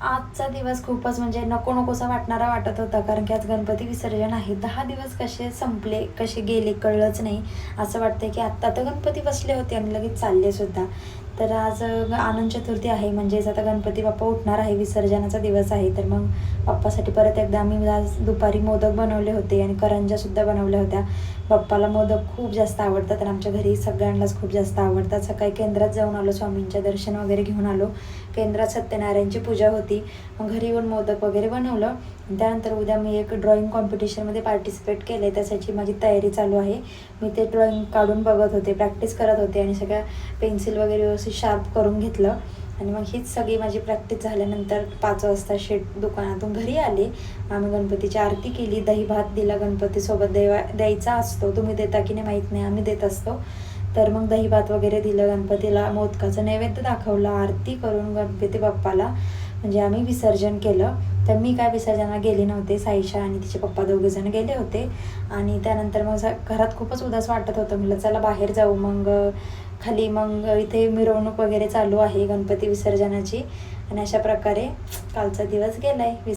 आजचा दिवस खूपच म्हणजे नको नकोसा वाटणारा वाटत होता, कारण की आज गणपती विसर्जन आहे. 10 दिवस कसे संपले, कसे गेले कळलंच नाही. असं वाटतंय की आत्ता तर गणपती बसले होते आणि लगेच चालले सुद्धा. तर आज आनंद चतुर्थी आहे, म्हणजेच आता गणपती बाप्पा उठणार आहे, विसर्जनाचा दिवस आहे. तर मग बाप्पासाठी परत एकदा आम्ही आज दुपारी मोदक बनवले होते आणि करंज्यासुद्धा बनवल्या होत्या. बाप्पाला मोदक खूप जास्त आवडतात आणि आमच्या घरी सगळ्यांनाच खूप जास्त आवडतात. सकाळी केंद्रात जाऊन आलो, स्वामींच्या दर्शन वगैरे घेऊन आलो. केंद्रात सत्यनारायणची पूजा होती. मग घरी येऊन मोदक वगैरे बनवलं. त्यानंतर उद्या मी एक ड्रॉइंग कॉम्पिटिशनमध्ये पार्टिसिपेट केलं आहे, त्यासाठी माझी तयारी चालू आहे. मी ते ड्रॉइंग काढून बघत होते, प्रॅक्टिस करत होते आणि सगळ्या पेन्सिल वगैरे व्यवस्थित शार्प करून घेतलं. आणि मग हीच सगळी माझी प्रॅक्टिस झाल्यानंतर 5 वाजता दुकानातून घरी आले. आम्ही गणपतीची आरती केली, दही भात दिला गणपतीसोबत द्यायचा असतो. तुम्ही देता की नाही माहीत नाही, आम्ही देत असतो. तर मग दही भात वगैरे दिलं गणपतीला, मोदकाचं नैवेद्य दाखवलं, आरती करून गणपती बाप्पाला म्हणजे आम्ही विसर्जन केलं. तर मी काय विसर्जनाला गेले नव्हते, साईशा आणि तिचे पप्पा दोघेजण गेले होते. आणि त्यानंतर मग घरात खूपच उदास वाटत होतं. म्हटलं चला बाहेर जाऊ. मग खाली मग इथे मिरवणूक वगैरे चालू आहे गणपती विसर्जनाची. आणि अशा प्रकारे कालचा दिवस गेला आहे.